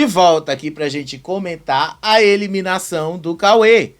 de volta aqui pra gente comentar a eliminação do Cauê.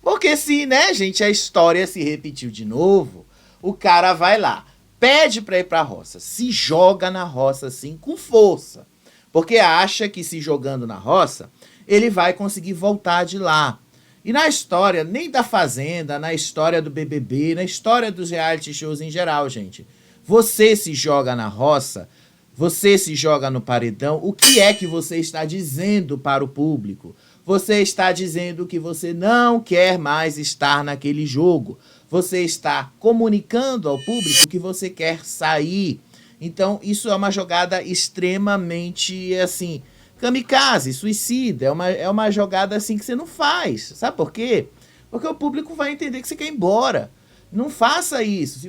Porque se, né, gente, a história se repetiu de novo, o cara vai lá, pede pra ir pra roça, se joga na roça assim com força. Porque acha que se jogando na roça, ele vai conseguir voltar de lá. E na história, nem da Fazenda, na história do BBB, na história dos reality shows em geral, gente, você se joga na roça, você se joga no paredão, o que é que você está dizendo para o público? Você está dizendo que você não quer mais estar naquele jogo. Você está comunicando ao público que você quer sair. Então, isso é uma jogada extremamente, assim, kamikaze, suicida. É uma jogada assim que você não faz. Sabe por quê? Porque o público vai entender que você quer ir embora. Não faça isso. Se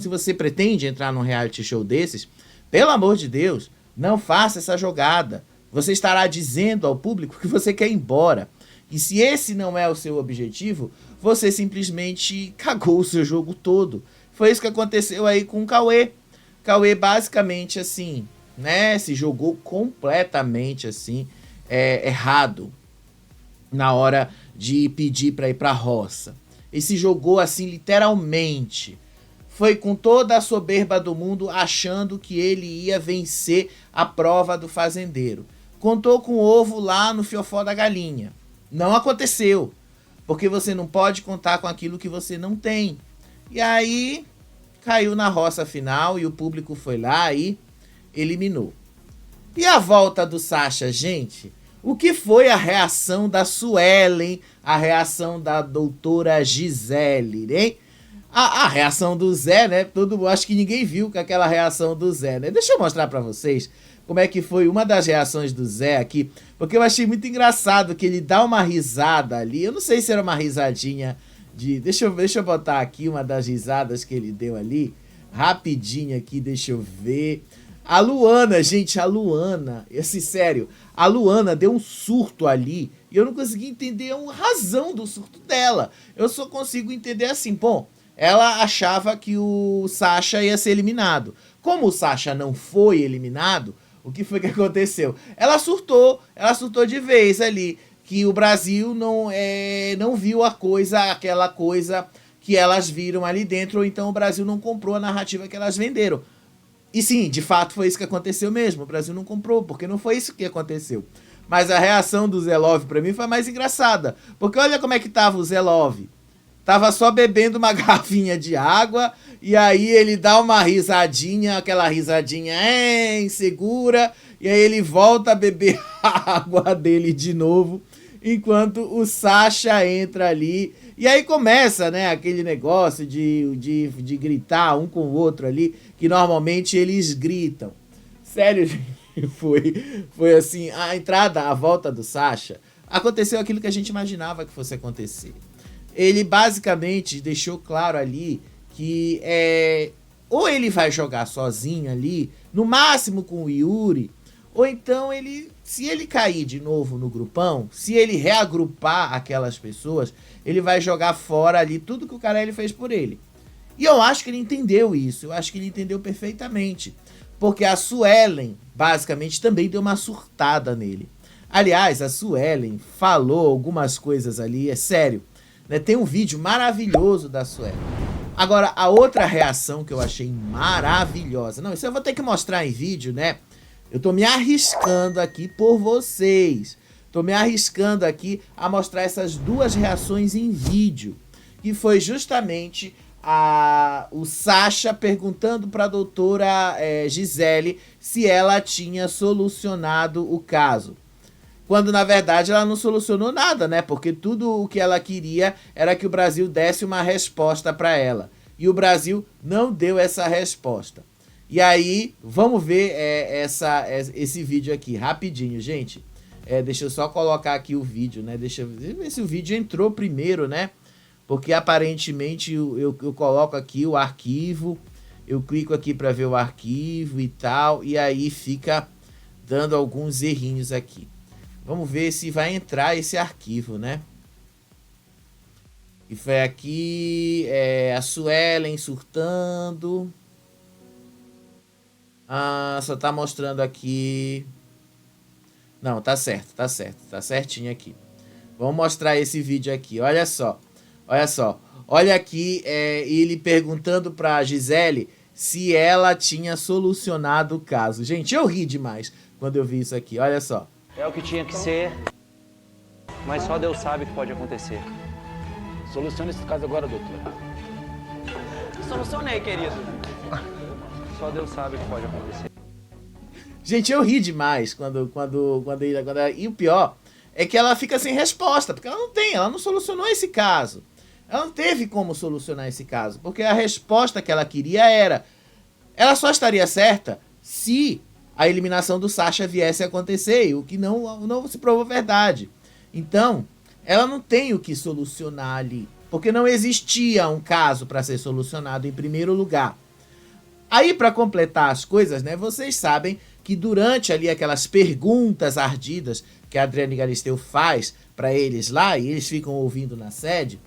você pretende entrar num reality show desses, pelo amor de Deus, não faça essa jogada. Você estará dizendo ao público que você quer ir embora. E se esse não é o seu objetivo, você simplesmente cagou o seu jogo todo. Foi isso que aconteceu aí com o Cauê. Cauê basicamente assim, né, se jogou completamente assim, errado na hora de pedir para ir para a roça. Ele se jogou assim literalmente. Foi com toda a soberba do mundo achando que ele ia vencer a prova do fazendeiro. Contou com o ovo lá no fiofó da galinha. Não aconteceu, porque você não pode contar com aquilo que você não tem. E aí caiu na roça final e o público foi lá e eliminou. E a volta do Sacha, gente? O que foi a reação da Suelen, a reação da doutora Gisele, hein? A reação do Zé, né? Acho que ninguém viu com aquela reação do Zé, né? Deixa eu mostrar pra vocês como é que foi uma das reações do Zé aqui, porque eu achei muito engraçado que ele dá uma risada ali. Eu não sei se era uma risadinha de... Deixa eu botar aqui uma das risadas que ele deu ali. Rapidinho aqui, deixa eu ver. A Luana, gente, a Luana, sério, a Luana deu um surto ali e eu não consegui entender a razão do surto dela. Eu só consigo entender assim, bom, ela achava que o Sacha ia ser eliminado. Como o Sacha não foi eliminado, o que foi que aconteceu? Ela surtou de vez ali, que o Brasil não viu aquela coisa que elas viram ali dentro, ou então o Brasil não comprou a narrativa que elas venderam. E sim, de fato foi isso que aconteceu mesmo. O Brasil não comprou, porque não foi isso que aconteceu. Mas a reação do Zé Love pra mim foi mais engraçada. Porque olha como é que tava o Zé Love. Tava só bebendo uma garrafinha de água, e aí ele dá uma risadinha, aquela risadinha insegura, e aí ele volta a beber a água dele de novo, enquanto o Sacha entra ali. E aí começa, né, aquele negócio de gritar um com o outro ali, que normalmente eles gritam. Sério, gente, foi assim, a volta do Sacha, aconteceu aquilo que a gente imaginava que fosse acontecer. Ele basicamente deixou claro ali que ou ele vai jogar sozinho ali, no máximo com o Yuri, ou então se ele cair de novo no grupão, se ele reagrupar aquelas pessoas, ele vai jogar fora ali tudo que o Carelli fez por ele. E eu acho que ele entendeu isso, eu acho que ele entendeu perfeitamente, porque a Suelen basicamente também deu uma surtada nele. Aliás, a Suelen falou algumas coisas ali, é sério, né? Tem um vídeo maravilhoso da Suelen. Agora, a outra reação que eu achei maravilhosa, não, isso eu vou ter que mostrar em vídeo, né? Eu tô me arriscando aqui por vocês. Tô me arriscando aqui a mostrar essas duas reações em vídeo. Que foi justamente o Sacha perguntando para a doutora Gisele se ela tinha solucionado o caso. Quando na verdade ela não solucionou nada, né? Porque tudo o que ela queria era que o Brasil desse uma resposta para ela. E o Brasil não deu essa resposta. E aí, vamos ver esse vídeo aqui, rapidinho, gente. Deixa eu só colocar aqui o vídeo, né? Deixa eu ver se o vídeo entrou primeiro, né? Porque aparentemente eu coloco aqui o arquivo, eu clico aqui para ver o arquivo e tal, e aí fica dando alguns errinhos aqui. Vamos ver se vai entrar esse arquivo, né? E foi aqui a Suelen surtando. Só tá mostrando aqui. Não, tá certo, tá certo. Tá certinho aqui. Vamos mostrar esse vídeo aqui. Olha só. Olha só. Olha aqui ele perguntando pra Gisele se ela tinha solucionado o caso. Gente, eu ri demais quando eu vi isso aqui. Olha só. É o que tinha que ser, mas só Deus sabe o que pode acontecer. Solucione esse caso agora, doutor. Solucionei, querido. Só Deus sabe o que pode acontecer. Gente, eu ri demais e o pior é que ela fica sem resposta, porque ela não solucionou esse caso. Ela não teve como solucionar esse caso, porque a resposta que ela queria ela só estaria certa se a eliminação do Sasha viesse a acontecer, o que não se provou verdade. Então, ela não tem o que solucionar ali, porque não existia um caso para ser solucionado em primeiro lugar. Aí, para completar as coisas, né, vocês sabem que durante ali aquelas perguntas ardidas que a Adriane Galisteu faz para eles lá, e eles ficam ouvindo na sede,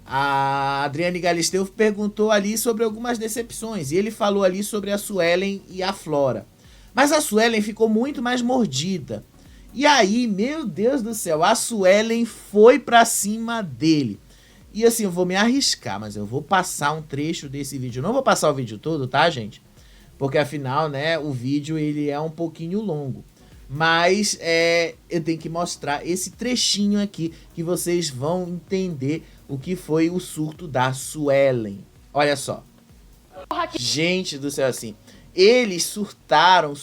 a Adriane Galisteu perguntou ali sobre algumas decepções, e ele falou ali sobre a Suelen e a Flora. Mas a Suelen ficou muito mais mordida. E aí, meu Deus do céu, a Suelen foi pra cima dele. E assim, eu vou me arriscar, mas eu vou passar um trecho desse vídeo. Eu não vou passar o vídeo todo, tá, gente? Porque afinal, né, o vídeo ele é um pouquinho longo. Mas eu tenho que mostrar esse trechinho aqui que vocês vão entender o que foi o surto da Suelen. Olha só. Gente do céu, assim, eles surtaram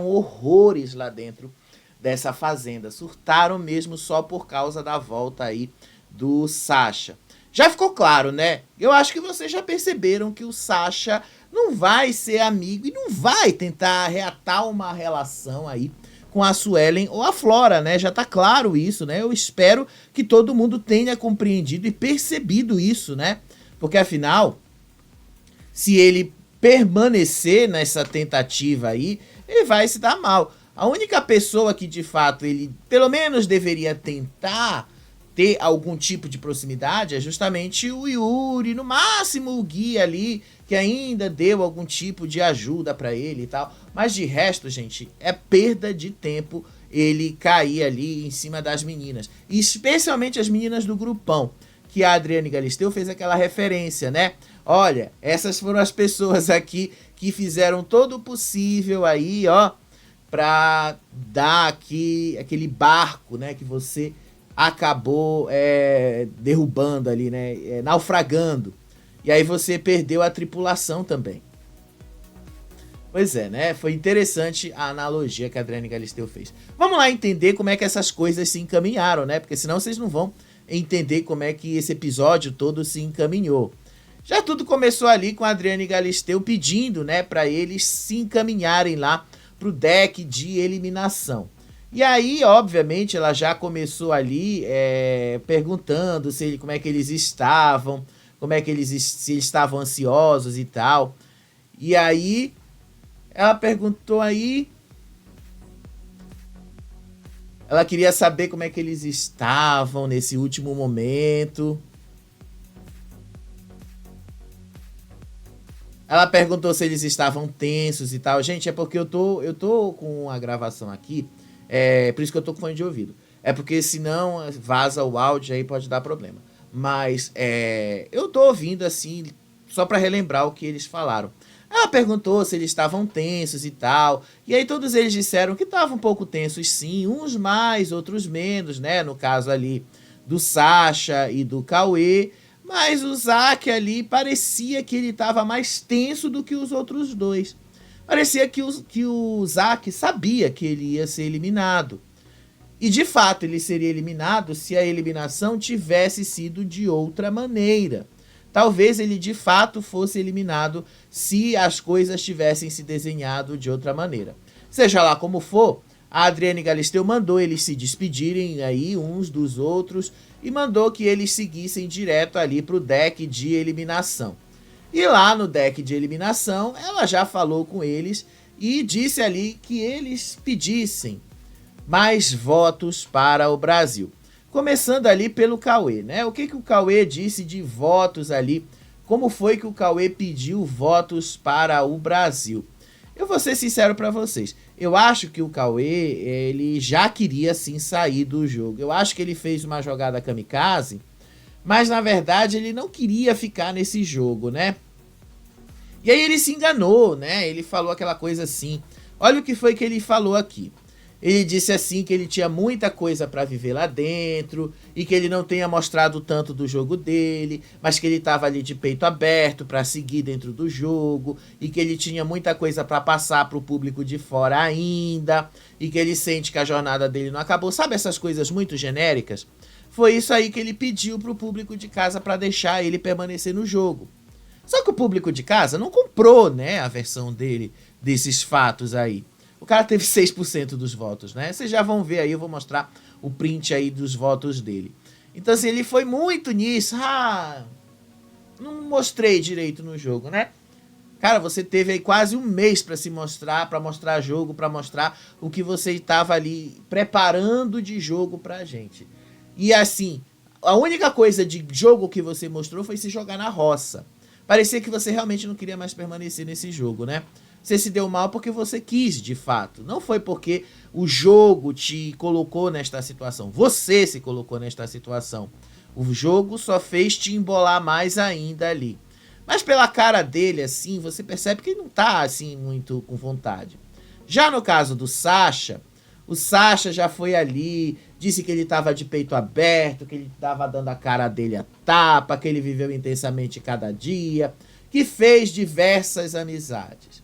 horrores lá dentro dessa fazenda. Surtaram mesmo só por causa da volta aí do Sasha. Já ficou claro, né? Eu acho que vocês já perceberam que o Sasha não vai ser amigo e não vai tentar reatar uma relação aí com a Suelen ou a Flora, né? Já tá claro isso, né? Eu espero que todo mundo tenha compreendido e percebido isso, né? Porque afinal, se ele permanecer nessa tentativa aí, ele vai se dar mal. A única pessoa que de fato ele pelo menos deveria tentar ter algum tipo de proximidade é justamente o Yuri, no máximo o Gui ali, que ainda deu algum tipo de ajuda pra ele e tal. Mas de resto, gente, é perda de tempo ele cair ali em cima das meninas. E especialmente as meninas do grupão, que a Adriane Galisteu fez aquela referência, né? Olha, essas foram as pessoas aqui que fizeram todo o possível aí, ó, pra dar aqui aquele barco, né, que você acabou derrubando ali, né, naufragando. E aí você perdeu a tripulação também. Pois é, né? Foi interessante a analogia que a Adriane Galisteu fez. Vamos lá entender como é que essas coisas se encaminharam, né? Porque senão vocês não vão entender como é que esse episódio todo se encaminhou. Já tudo começou ali com a Adriane Galisteu pedindo, né, para eles se encaminharem lá pro deck de eliminação. E aí, obviamente, ela já começou ali perguntando como é que eles estavam, se eles estavam ansiosos e tal. E aí, ela perguntou aí, ela queria saber como é que eles estavam nesse último momento. Ela perguntou se eles estavam tensos e tal. Gente, é porque eu tô com a gravação aqui, por isso que eu tô com fone de ouvido. É porque senão vaza o áudio aí, pode dar problema. Mas eu tô ouvindo assim, só pra relembrar o que eles falaram. Ela perguntou se eles estavam tensos e tal. E aí todos eles disseram que estavam um pouco tensos sim, uns mais, outros menos, né? No caso ali do Sasha e do Cauê. Mas o Zack ali parecia que ele estava mais tenso do que os outros dois. Parecia que o Zack sabia que ele ia ser eliminado. E de fato ele seria eliminado se a eliminação tivesse sido de outra maneira. Talvez ele de fato fosse eliminado se as coisas tivessem se desenhado de outra maneira. Seja lá como for, a Adriane Galisteu mandou eles se despedirem aí uns dos outros e mandou que eles seguissem direto ali pro deck de eliminação. E lá no deck de eliminação, ela já falou com eles e disse ali que eles pedissem mais votos para o Brasil. Começando ali pelo Cauê, né? O que o Cauê disse de votos ali? Como foi que o Cauê pediu votos para o Brasil? Eu vou ser sincero para vocês. Eu acho que o Cauê, ele já queria sim sair do jogo. Eu acho que ele fez uma jogada kamikaze, mas na verdade ele não queria ficar nesse jogo, né? E aí ele se enganou, né? Ele falou aquela coisa assim. Olha o que foi que ele falou aqui. Ele disse assim que ele tinha muita coisa para viver lá dentro e que ele não tenha mostrado tanto do jogo dele, mas que ele estava ali de peito aberto para seguir dentro do jogo e que ele tinha muita coisa para passar para o público de fora ainda e que ele sente que a jornada dele não acabou. Sabe essas coisas muito genéricas? Foi isso aí que ele pediu para o público de casa para deixar ele permanecer no jogo. Só que o público de casa não comprou, né, a versão dele desses fatos aí. O cara teve 6% dos votos, né? Vocês já vão ver aí, eu vou mostrar o print aí dos votos dele. Então, assim, ele foi muito nisso. Não mostrei direito no jogo, né? Cara, você teve aí quase um mês para se mostrar, para mostrar jogo, para mostrar o que você estava ali preparando de jogo pra gente. E assim, a única coisa de jogo que você mostrou foi se jogar na roça. Parecia que você realmente não queria mais permanecer nesse jogo, né? Você se deu mal porque você quis, de fato. Não foi porque o jogo te colocou nesta situação. Você se colocou nesta situação. O jogo só fez te embolar mais ainda ali. Mas pela cara dele, assim, você percebe que ele não tá, assim, muito com vontade. Já no caso do Sasha, o Sasha já foi ali, disse que ele tava de peito aberto, que ele tava dando a cara dele a tapa, que ele viveu intensamente cada dia, que fez diversas amizades.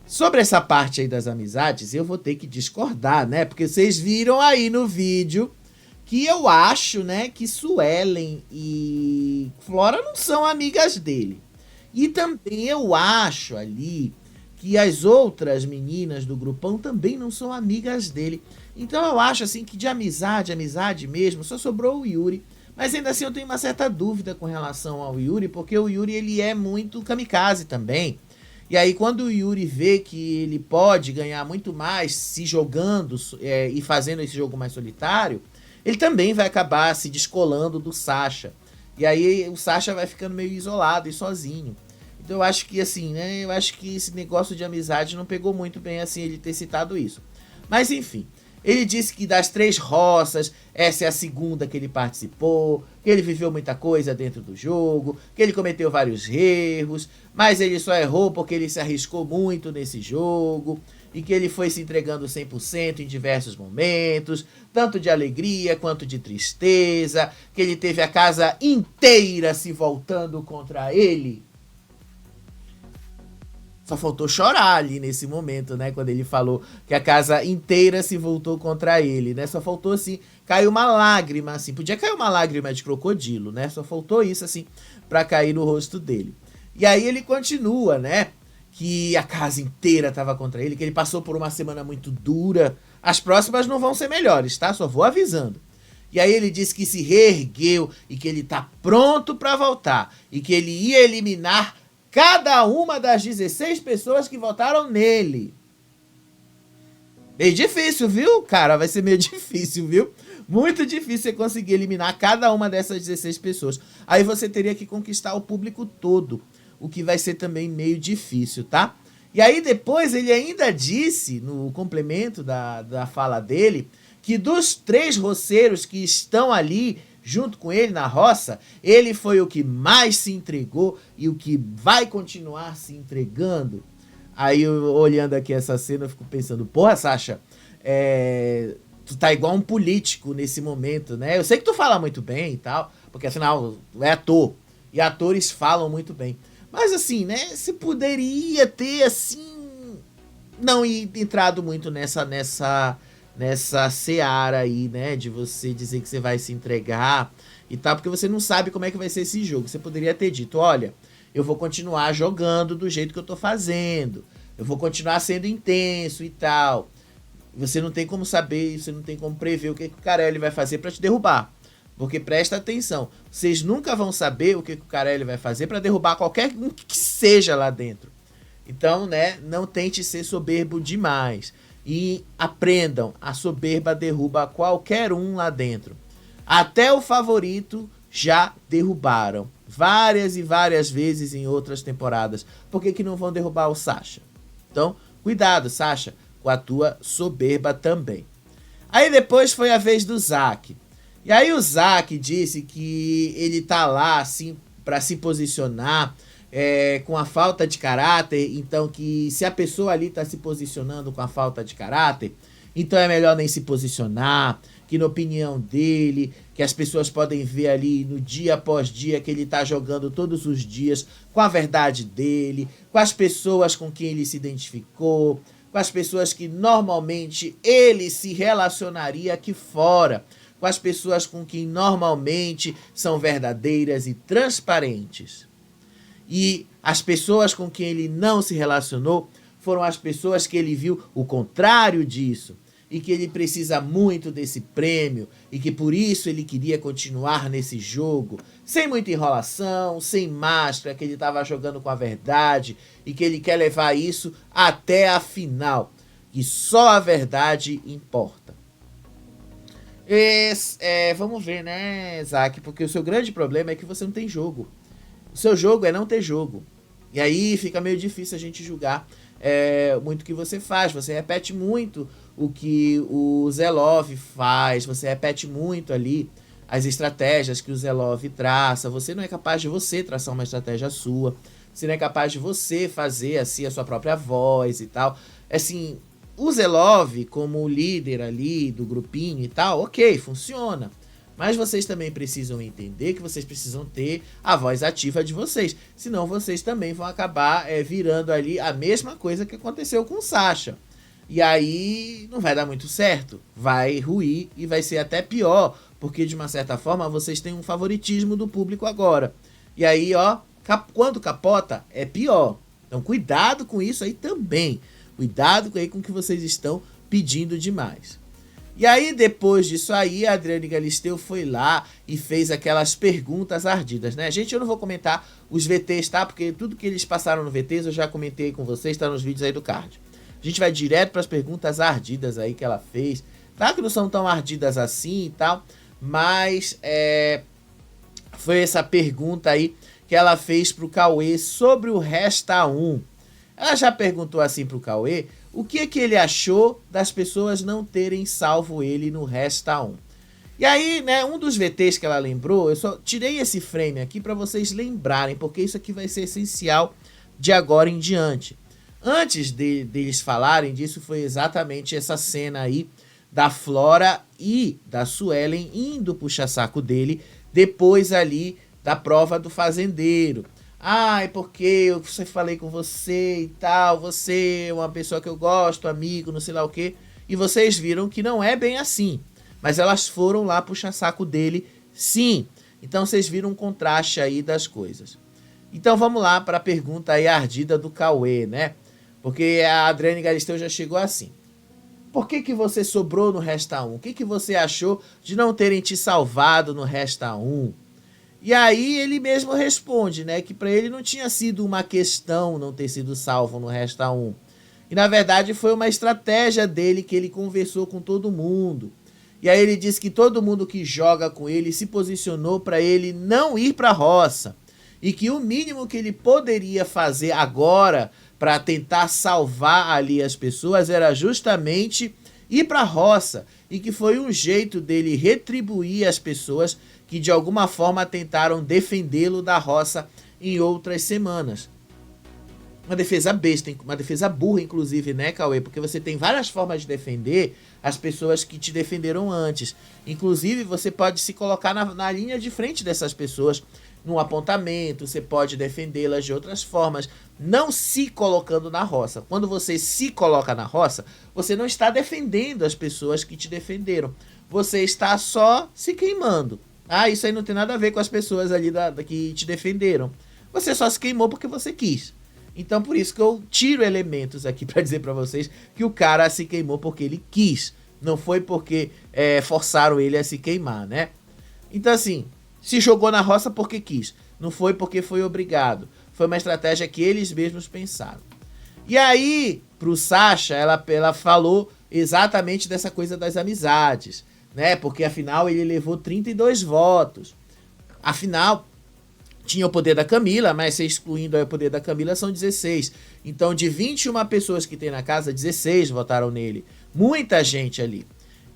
Sobre essa parte aí das amizades, eu vou ter que discordar, né? Porque vocês viram aí no vídeo que eu acho, né, que Suelen e Flora não são amigas dele. E também eu acho ali que as outras meninas do grupão também não são amigas dele. Então eu acho assim que de amizade mesmo, só sobrou o Yuri. Mas ainda assim eu tenho uma certa dúvida com relação ao Yuri, porque o Yuri ele é muito kamikaze também. E aí quando o Yuri vê que ele pode ganhar muito mais se jogando e fazendo esse jogo mais solitário, ele também vai acabar se descolando do Sasha. E aí o Sasha vai ficando meio isolado e sozinho. Então eu acho que assim, né, eu acho que esse negócio de amizade não pegou muito bem assim ele ter citado isso. Mas enfim, ele disse que das 3 roças, essa é a segunda que ele participou, que ele viveu muita coisa dentro do jogo, que ele cometeu vários erros, mas ele só errou porque ele se arriscou muito nesse jogo, e que ele foi se entregando 100% em diversos momentos, tanto de alegria quanto de tristeza, que ele teve a casa inteira se voltando contra ele. Só faltou chorar ali nesse momento, né? Quando ele falou que a casa inteira se voltou contra ele, né? Só faltou, assim, cair uma lágrima, assim. Podia cair uma lágrima de crocodilo, né? Só faltou isso, assim, pra cair no rosto dele. E aí ele continua, né? Que a casa inteira tava contra ele, que ele passou por uma semana muito dura. As próximas não vão ser melhores, tá? Só vou avisando. E aí ele disse que se reergueu e que ele tá pronto pra voltar. E que ele ia eliminar cada uma das 16 pessoas que votaram nele. Meio difícil, viu? Cara, vai ser meio difícil, viu? Muito difícil você conseguir eliminar cada uma dessas 16 pessoas. Aí você teria que conquistar o público todo, o que vai ser também meio difícil, tá? E aí depois ele ainda disse, no complemento da fala dele, que dos 3 roceiros que estão ali junto com ele na roça, ele foi o que mais se entregou e o que vai continuar se entregando. Aí, eu, olhando aqui essa cena, eu fico pensando, porra, Sasha, tu tá igual um político nesse momento, né? Eu sei que tu fala muito bem e tal, porque afinal, tu é ator, e atores falam muito bem. Mas assim, né, você poderia ter, assim, não entrado muito nessa seara aí, né, de você dizer que você vai se entregar e tal, porque você não sabe como é que vai ser esse jogo. Você poderia ter dito, olha, eu vou continuar jogando do jeito que eu tô fazendo, eu vou continuar sendo intenso e tal. Você não tem como saber, você não tem como prever o que o Carelli vai fazer pra te derrubar. Porque presta atenção, vocês nunca vão saber o que o Carelli vai fazer pra derrubar qualquer um que seja lá dentro. Então, né, não tente ser soberbo demais. E aprendam, a soberba derruba qualquer um lá dentro. Até o favorito já derrubaram. Várias e várias vezes em outras temporadas. Por que não vão derrubar o Sasha? Então, cuidado, Sasha. com a tua soberba também. Aí depois foi a vez do Zack. E aí o Zack disse que ele tá lá assim para se posicionar com a falta de caráter, então que se a pessoa ali tá se posicionando com a falta de caráter, então é melhor nem se posicionar, que na opinião dele, que as pessoas podem ver ali no dia após dia que ele tá jogando todos os dias com a verdade dele, com as pessoas com quem ele se identificou, com as pessoas que normalmente ele se relacionaria aqui fora, com as pessoas com quem normalmente são verdadeiras e transparentes. E as pessoas com quem ele não se relacionou foram as pessoas que ele viu o contrário disso, e que ele precisa muito desse prêmio, e que por isso ele queria continuar nesse jogo, sem muita enrolação, sem máscara, que ele estava jogando com a verdade, e que ele quer levar isso até a final, que só a verdade importa. Vamos ver, né, Zack, porque o seu grande problema é que você não tem jogo. O seu jogo é não ter jogo. E aí fica meio difícil a gente julgar muito o que você faz. Você repete muito o que o Zelov faz. Você repete muito ali as estratégias que o Zelov traça. Você não é capaz de você traçar uma estratégia sua. Você não é capaz de você fazer assim a sua própria voz e tal. Assim, o Zelov como líder ali do grupinho e tal, ok, funciona. Mas vocês também precisam entender que vocês precisam ter a voz ativa de vocês. Senão vocês também vão acabar virando ali a mesma coisa que aconteceu com o Sasha. E aí não vai dar muito certo. Vai ruir e vai ser até pior. Porque de uma certa forma vocês têm um favoritismo do público agora. E aí, ó, quando capota é pior. Então cuidado com isso aí também. Cuidado aí com o que vocês estão pedindo demais. E aí, depois disso aí, a Adriane Galisteu foi lá e fez aquelas perguntas ardidas, né? Gente, eu não vou comentar os VTs, tá? Porque tudo que eles passaram no VTs eu já comentei com vocês, tá nos vídeos aí do card. A gente vai direto para as perguntas ardidas aí que ela fez. Tá que não são tão ardidas assim e tal, mas foi essa pergunta aí que ela fez pro Cauê sobre o Resta 1. Ela já perguntou assim pro Cauê o que ele achou das pessoas não terem salvo ele no Resta 1. E aí, né, um dos VTs que ela lembrou, eu só tirei esse frame aqui para vocês lembrarem, porque isso aqui vai ser essencial de agora em diante. Antes deles falarem disso, foi exatamente essa cena aí da Flora e da Suelen indo puxa-saco dele, depois ali da prova do fazendeiro. Ai, porque eu falei com você e tal, você é uma pessoa que eu gosto, amigo, não sei lá o quê. E vocês viram que não é bem assim. Mas elas foram lá puxar saco dele, sim. Então vocês viram um contraste aí das coisas. Então vamos lá para a pergunta aí ardida do Cauê, né? Porque a Adriane Galisteu já chegou assim. Por que você sobrou no Resta 1? O que você achou de não terem te salvado no Resta 1? E aí ele mesmo responde, né, que para ele não tinha sido uma questão não ter sido salvo no Resta 1. E na verdade foi uma estratégia dele que ele conversou com todo mundo. E aí ele disse que todo mundo que joga com ele se posicionou para ele não ir para a roça. E que o mínimo que ele poderia fazer agora para tentar salvar ali as pessoas era justamente ir para a roça. E que foi um jeito dele retribuir as pessoas que de alguma forma tentaram defendê-lo da roça em outras semanas. Uma defesa besta, uma defesa burra, inclusive, né, Cauê? Porque você tem várias formas de defender as pessoas que te defenderam antes. Inclusive, você pode se colocar na linha de frente dessas pessoas, num apontamento, você pode defendê-las de outras formas, não se colocando na roça. Quando você se coloca na roça, você não está defendendo as pessoas que te defenderam. Você está só se queimando. Ah, isso aí não tem nada a ver com as pessoas ali que te defenderam. Você só se queimou porque você quis. Então, por isso que eu tiro elementos aqui para dizer para vocês que o cara se queimou porque ele quis. Não foi porque forçaram ele a se queimar, né? Então, assim, se jogou na roça porque quis. Não foi porque foi obrigado. Foi uma estratégia que eles mesmos pensaram. E aí, pro Sasha, ela falou exatamente dessa coisa das amizades, né? Porque afinal ele levou 32 votos. Afinal, Tinha o poder da Camila, mas se excluindo aí o poder da Camila, são 16. Então, de 21 pessoas que tem na casa, 16 votaram nele. Muita gente ali.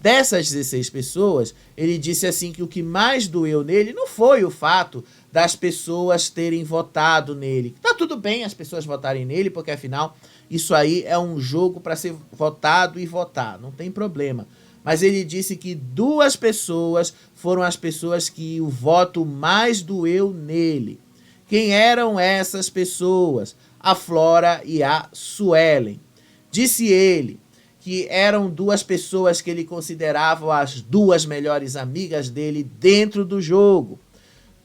Dessas 16 pessoas, ele disse assim que o que mais doeu nele não foi o fato das pessoas terem votado nele. Tá tudo bem as pessoas votarem nele, porque afinal, isso aí é um jogo para ser votado e votar. Não tem problema. Mas ele disse que 2 pessoas foram as pessoas que o voto mais doeu nele. Quem eram essas pessoas? A Flora e a Suelen. Disse ele que eram 2 pessoas que ele considerava as 2 melhores amigas dele dentro do jogo.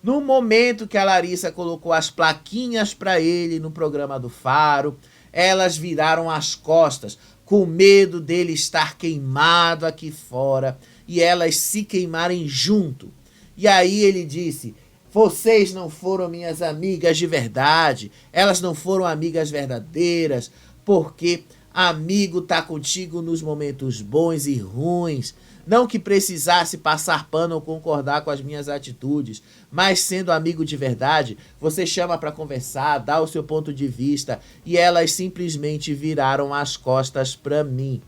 No momento que a Larissa colocou as plaquinhas para ele no programa do Faro, elas viraram as costas, com medo dele estar queimado aqui fora e elas se queimarem junto. E aí ele disse: vocês não foram minhas amigas de verdade, elas não foram amigas verdadeiras, porque amigo tá contigo nos momentos bons e ruins. Não que precisasse passar pano ou concordar com as minhas atitudes, mas sendo amigo de verdade, você chama para conversar, dá o seu ponto de vista, e elas simplesmente viraram as costas para mim.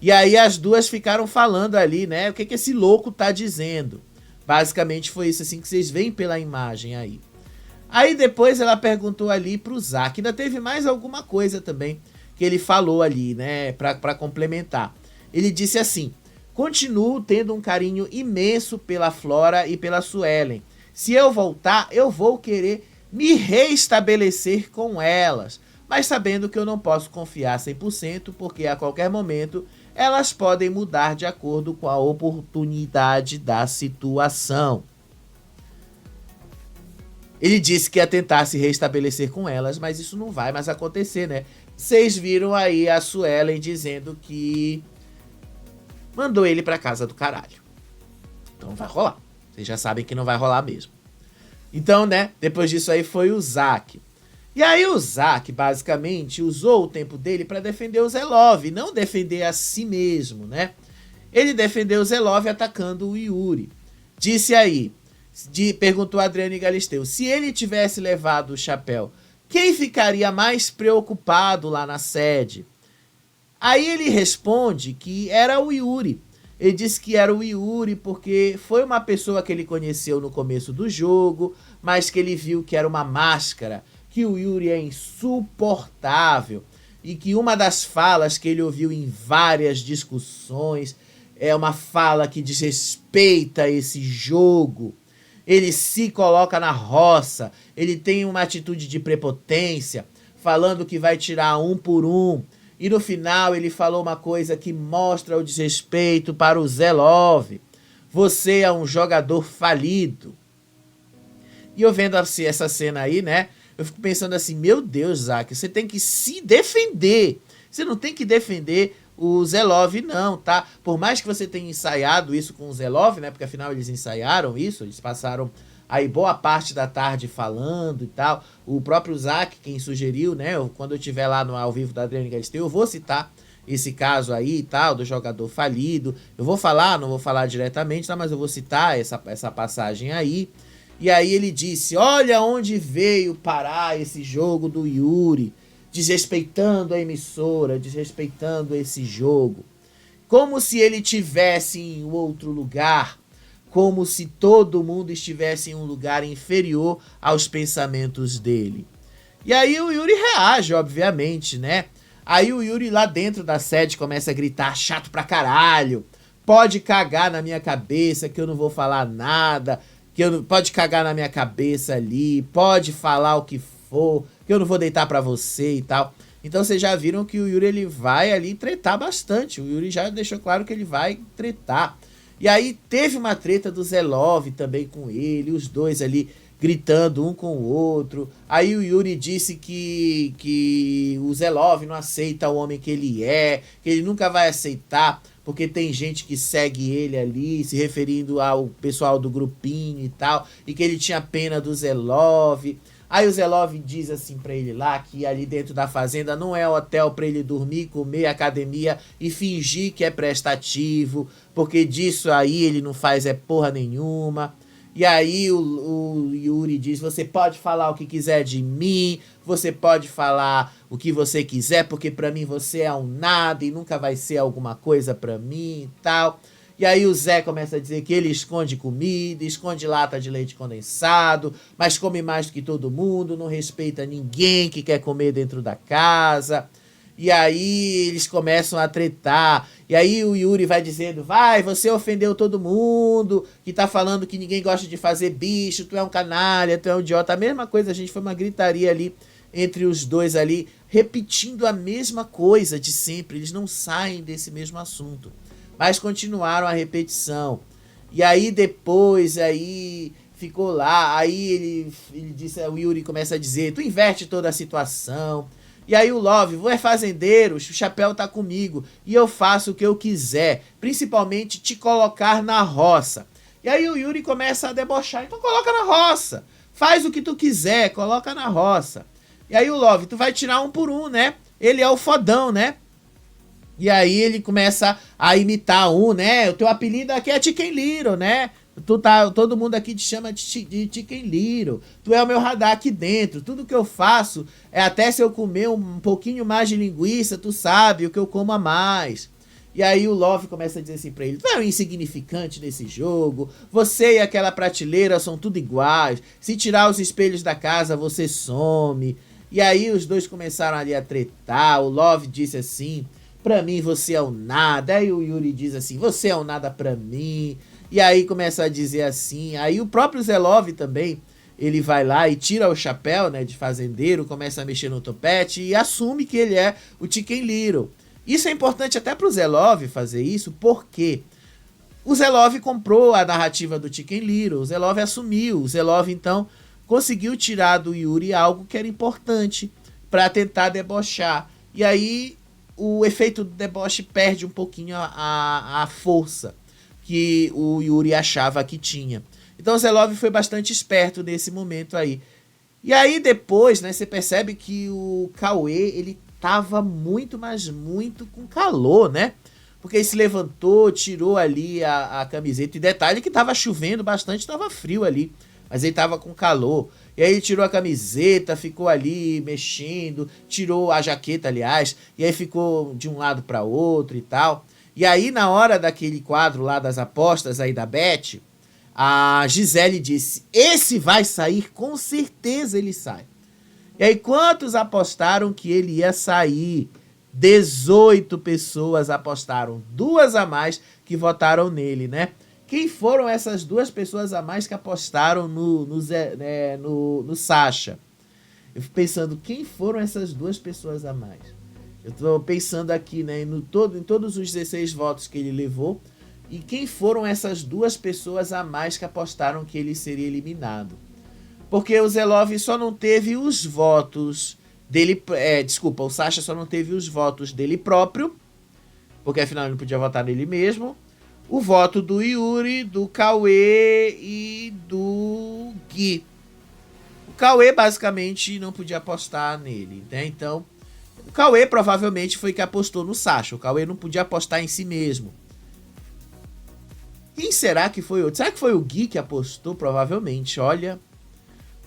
E aí as 2 ficaram falando ali, né? O que esse louco tá dizendo? Basicamente foi isso assim que vocês veem pela imagem aí. Aí depois ela perguntou ali pro Zack, ainda teve mais alguma coisa também que ele falou ali, né? Para complementar. Ele disse assim: continuo tendo um carinho imenso pela Flora e pela Suelen. Se eu voltar, eu vou querer me reestabelecer com elas, mas sabendo que eu não posso confiar 100%, porque a qualquer momento elas podem mudar de acordo com a oportunidade da situação. Ele disse que ia tentar se reestabelecer com elas, mas isso não vai mais acontecer, né? Vocês viram aí a Suelen dizendo que mandou ele pra casa do caralho. Então não vai rolar. Vocês já sabem que não vai rolar mesmo. Então, né, depois disso aí foi o Zack. E aí o Zack, basicamente, usou o tempo dele pra defender o Zelov, não defender a si mesmo, né? Ele defendeu o Zelov atacando o Yuri. Disse aí, perguntou a Adriane Galisteu, se ele tivesse levado o chapéu, quem ficaria mais preocupado lá na sede? Aí ele responde que era o Yuri. Ele disse que era o Yuri porque foi uma pessoa que ele conheceu no começo do jogo, mas que ele viu que era uma máscara, que o Yuri é insuportável e que uma das falas que ele ouviu em várias discussões é uma fala que desrespeita esse jogo. Ele se coloca na roça, ele tem uma atitude de prepotência, falando que vai tirar um por um. E no final ele falou uma coisa que mostra o desrespeito para o Zelov. Você é um jogador falido. E eu vendo assim, essa cena aí, né? Eu fico pensando assim, meu Deus, Zack, você tem que se defender. Você não tem que defender o Zelov, não, tá? Por mais que você tenha ensaiado isso com o Zelov, né? Porque afinal eles ensaiaram isso, eles passaram aí boa parte da tarde falando e tal. O próprio Zack, quem sugeriu, né? Quando eu estiver lá no ao vivo da Adriane Galisteu, eu vou citar esse caso aí e tal, do jogador falido. Eu vou falar, não vou falar diretamente, tá? Mas eu vou citar essa passagem aí. E aí ele disse, olha onde veio parar esse jogo do Yuri, desrespeitando a emissora, desrespeitando esse jogo. Como se ele tivesse em outro lugar, como se todo mundo estivesse em um lugar inferior aos pensamentos dele. E aí o Yuri reage, obviamente, né? Aí o Yuri lá dentro da sede começa a gritar, chato pra caralho, pode cagar na minha cabeça que eu não vou falar nada, pode cagar na minha cabeça ali, pode falar o que for, que eu não vou deitar pra você e tal. Então vocês já viram que o Yuri ele vai ali tretar bastante, o Yuri já deixou claro que ele vai tretar. E aí teve uma treta do Zelov também com ele, os dois ali gritando um com o outro. Aí o Yuri disse que o Zelov não aceita o homem que ele é, que ele nunca vai aceitar, porque tem gente que segue ele ali, se referindo ao pessoal do grupinho e tal, e que ele tinha pena do Zelov. Aí o Zelov diz assim pra ele lá que ali dentro da fazenda não é hotel pra ele dormir, comer, academia e fingir que é prestativo, porque disso aí ele não faz porra nenhuma. E aí o Yuri diz, você pode falar o que quiser de mim, você pode falar o que você quiser, porque pra mim você é um nada e nunca vai ser alguma coisa pra mim e tal. E aí o Zé começa a dizer que ele esconde comida, esconde lata de leite condensado, mas come mais do que todo mundo, não respeita ninguém que quer comer dentro da casa. E aí eles começam a tretar. E aí o Yuri vai dizendo, vai, você ofendeu todo mundo, que tá falando que ninguém gosta de fazer bicho, tu é um canalha, tu é um idiota. A mesma coisa, gente, foi uma gritaria ali entre os dois ali, repetindo a mesma coisa de sempre. Eles não saem desse mesmo assunto, mas continuaram a repetição. E aí depois, aí ficou lá, aí ele disse, o Yuri começa a dizer, tu inverte toda a situação. E aí o Love, é fazendeiro, o chapéu tá comigo, e eu faço o que eu quiser, principalmente te colocar na roça. E aí o Yuri começa a debochar, então coloca na roça, faz o que tu quiser, coloca na roça. E aí o Love, tu vai tirar um por um, né? Ele é o fodão, né? E aí ele começa a imitar um, né? O teu apelido aqui é Chicken Little, né? Todo mundo aqui te chama de Chicken Little. Tu é o meu radar aqui dentro. Tudo que eu faço é até se eu comer um pouquinho mais de linguiça, tu sabe o que eu como a mais. E aí o Love começa a dizer assim pra ele, tu é um insignificante nesse jogo, você e aquela prateleira são tudo iguais, se tirar os espelhos da casa você some. E aí os dois começaram ali a tretar, o Love disse assim, pra mim você é um nada. Aí o Yuri diz assim, você é um nada pra mim. E aí começa a dizer assim, aí o próprio Zé Love também, ele vai lá e tira o chapéu, né, de fazendeiro, começa a mexer no topete e assume que ele é o Chicken Little. Isso é importante até pro Zé Love fazer isso, porque o Zé Love comprou a narrativa do Chicken Little, o Zé Love assumiu, o Zé Love então conseguiu tirar do Yuri algo que era importante para tentar debochar. E aí o efeito do deboche perde um pouquinho a força que o Yuri achava que tinha. Então o Zé Love foi bastante esperto nesse momento aí. E aí depois, né, você percebe que o Cauê, ele tava muito, mas muito com calor, né? Porque ele se levantou, tirou ali a camiseta. E detalhe que tava chovendo bastante, tava frio ali. Mas ele tava com calor. E aí ele tirou a camiseta, ficou ali mexendo, tirou a jaqueta, aliás, e aí ficou de um lado para outro e tal. E aí, na hora daquele quadro lá das apostas aí da Beth, a Gisele disse, esse vai sair, com certeza ele sai. E aí, quantos apostaram que ele ia sair? 18 pessoas apostaram, 2 a mais que votaram nele, né? Quem foram essas 2 pessoas a mais que apostaram no Sasha? Eu fico pensando, quem foram essas 2 pessoas a mais? Eu tô pensando aqui, né, em todos os 16 votos que ele levou, e quem foram essas 2 pessoas a mais que apostaram que ele seria eliminado? Porque o Zé Love só não teve os votos dele, o Sasha só não teve os votos dele próprio, porque afinal ele não podia votar nele mesmo, o voto do Yuri, do Cauê e do Gui. O Cauê basicamente não podia apostar nele, né? Então, o Cauê provavelmente foi que apostou no Sasha. O Cauê não podia apostar em si mesmo. Quem será que foi outro? Será que foi o Gui que apostou? Provavelmente. Olha,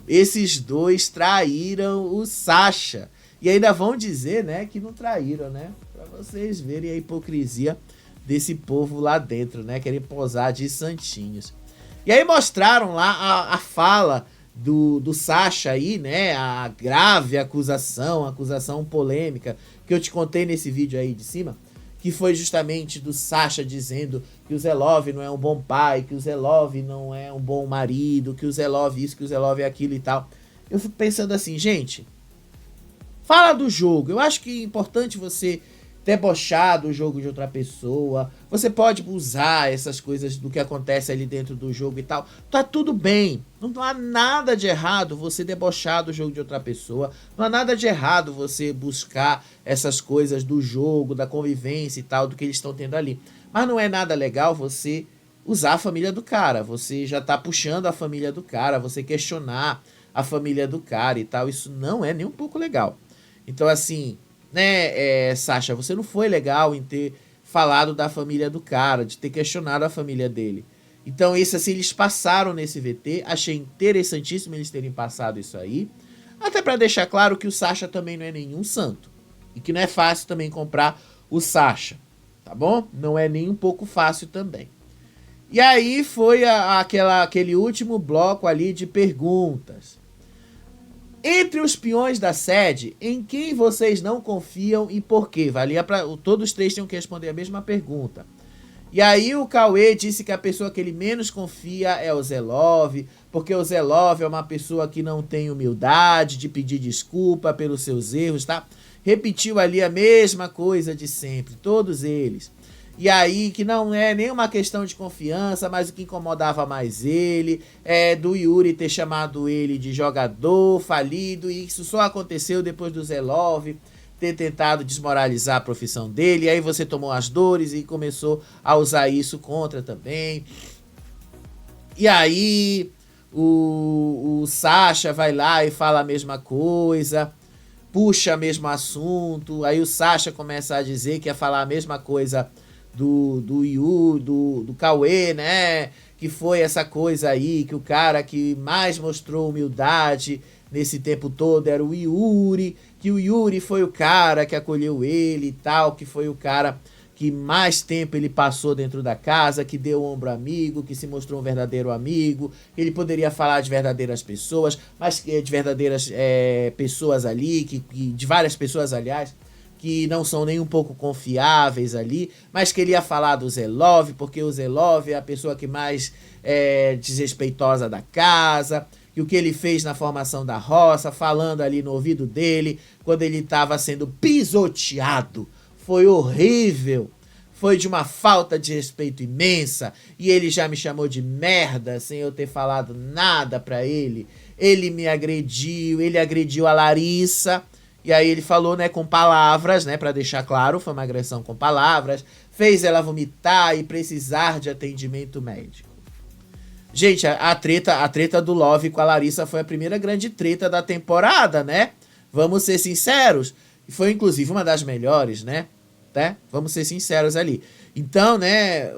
esses 2 traíram o Sasha. E ainda vão dizer, né, que não traíram, né? Pra vocês verem a hipocrisia desse povo lá dentro, né? Querem posar de santinhos. E aí mostraram lá a fala do Sasha aí, né? A grave acusação polêmica que eu te contei nesse vídeo aí de cima, que foi justamente do Sasha dizendo que o Zé Love não é um bom pai, que o Zé Love não é um bom marido, que o Zé Love isso, que o Zé Love é aquilo e tal. Eu fico pensando assim, gente, fala do jogo. Eu acho que é importante você debochar do jogo de outra pessoa. Você pode usar essas coisas do que acontece ali dentro do jogo e tal. Tá tudo bem. Não há nada de errado você debochar do jogo de outra pessoa. Não há nada de errado você buscar essas coisas do jogo, da convivência e tal, do que eles estão tendo ali. Mas não é nada legal você usar a família do cara. Você já tá puxando a família do cara, você questionar a família do cara e tal. Isso não é nem um pouco legal. Então, assim, né, Sasha, você não foi legal em ter falado da família do cara, de ter questionado a família dele. Então, esse assim, eles passaram nesse VT. Achei interessantíssimo eles terem passado isso aí. Até para deixar claro que o Sasha também não é nenhum santo. E que não é fácil também comprar o Sasha. Tá bom? Não é nem um pouco fácil também. E aí foi aquele último bloco ali de perguntas. Entre os peões da sede, em quem vocês não confiam e por quê? Valia para todos os três tinham que responder a mesma pergunta. E aí o Cauê disse que a pessoa que ele menos confia é o Zelov, porque o Zelov é uma pessoa que não tem humildade de pedir desculpa pelos seus erros, tá? Repetiu ali a mesma coisa de sempre, todos eles. E aí que não é nenhuma questão de confiança, mas o que incomodava mais ele é do Yuri ter chamado ele de jogador falido, e isso só aconteceu depois do Zelov ter tentado desmoralizar a profissão dele, e aí você tomou as dores e começou a usar isso contra também. E aí o Sasha vai lá e fala a mesma coisa, puxa o mesmo assunto, aí o Sasha começa a dizer que ia falar a mesma coisa do Cauê, né? Que foi essa coisa aí, que o cara que mais mostrou humildade nesse tempo todo era o Yuri, que o Yuri foi o cara que acolheu ele e tal, que foi o cara que mais tempo ele passou dentro da casa, que deu o ombro amigo, que se mostrou um verdadeiro amigo, ele poderia falar de verdadeiras pessoas, mas de verdadeiras pessoas ali, de várias pessoas, aliás, que não são nem um pouco confiáveis ali, mas queria falar do Zelov, porque o Zelov é a pessoa que mais é desrespeitosa da casa, e o que ele fez na formação da roça, falando ali no ouvido dele, quando ele estava sendo pisoteado, foi horrível, foi de uma falta de respeito imensa, e ele já me chamou de merda, sem eu ter falado nada pra ele, ele me agrediu, ele agrediu a Larissa. E aí ele falou, né, com palavras, né, pra deixar claro, foi uma agressão com palavras, fez ela vomitar e precisar de atendimento médico. Gente, a treta do Love com a Larissa foi a primeira grande treta da temporada, né? Vamos ser sinceros. E foi, inclusive, uma das melhores, né? Vamos ser sinceros ali. Então, né,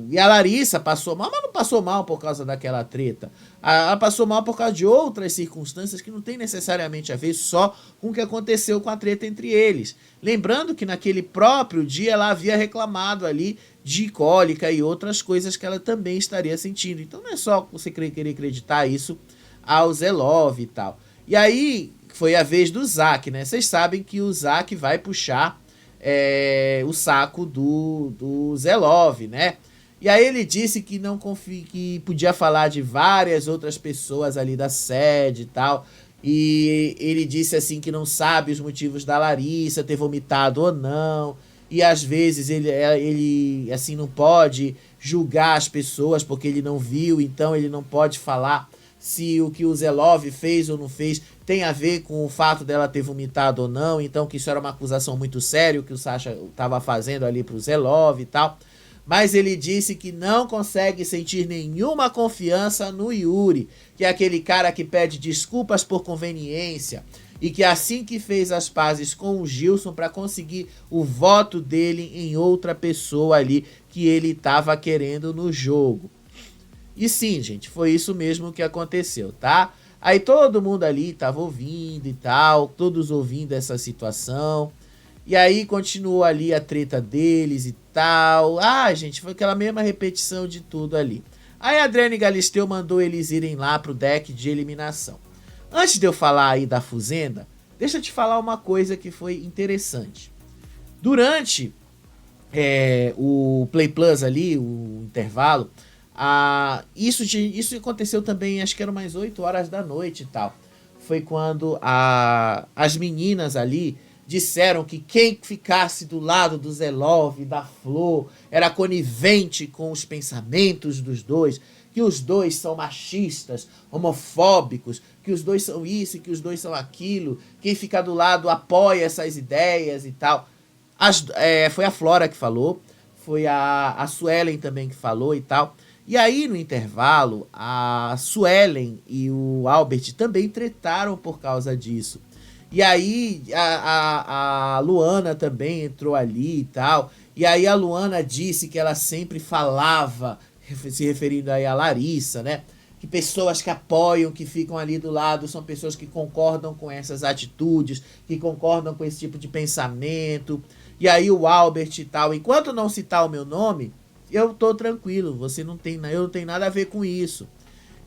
e a Larissa passou mal, mas não passou mal por causa daquela treta. Ela passou mal por causa de outras circunstâncias que não tem necessariamente a ver só com o que aconteceu com a treta entre eles. Lembrando que naquele próprio dia ela havia reclamado ali de cólica e outras coisas que ela também estaria sentindo. Então não é só você querer acreditar isso ao Zelov e tal. E aí foi a vez do Zack, né? Vocês sabem que o Zack vai puxar o saco do Zelov, né? E aí ele disse que não que podia falar de várias outras pessoas ali da sede e tal. E ele disse assim que não sabe os motivos da Larissa ter vomitado ou não. E às vezes ele assim não pode julgar as pessoas porque ele não viu, então ele não pode falar se o que o Zelov fez ou não fez tem a ver com o fato dela ter vomitado ou não, então que isso era uma acusação muito séria que o Sasha estava fazendo ali pro Zelov e tal. Mas ele disse que não consegue sentir nenhuma confiança no Yuri, que é aquele cara que pede desculpas por conveniência, e que assim que fez as pazes com o Gilson para conseguir o voto dele em outra pessoa ali que ele estava querendo no jogo. E sim, gente, foi isso mesmo que aconteceu, tá? Aí todo mundo ali tava ouvindo e tal, todos ouvindo essa situação. E aí continuou ali a treta deles e tal. Ah, gente, foi aquela mesma repetição de tudo ali. Aí a Adriane Galisteu mandou eles irem lá pro deck de eliminação. Antes de eu falar aí da Fuzenda, deixa eu te falar uma coisa que foi interessante. Durante o Play Plus ali, o intervalo, isso aconteceu também, acho que eram mais 8 horas da noite e tal. Foi quando as meninas ali disseram que quem ficasse do lado do Zelov e da Flor era conivente com os pensamentos dos dois, que os dois são machistas, homofóbicos, que os dois são isso e que os dois são aquilo, quem fica do lado apoia essas ideias e tal. Foi a Flora que falou, foi a Suelen também que falou e tal. E aí, no intervalo, a Suelen e o Albert também tretaram por causa disso. E aí, a Luana também entrou ali e tal. E aí, a Luana disse que ela sempre falava se referindo aí a Larissa, né? Que pessoas que apoiam, que ficam ali do lado, são pessoas que concordam com essas atitudes, que concordam com esse tipo de pensamento. E aí o Albert e tal, enquanto não citar o meu nome, eu tô tranquilo, eu não tenho nada a ver com isso.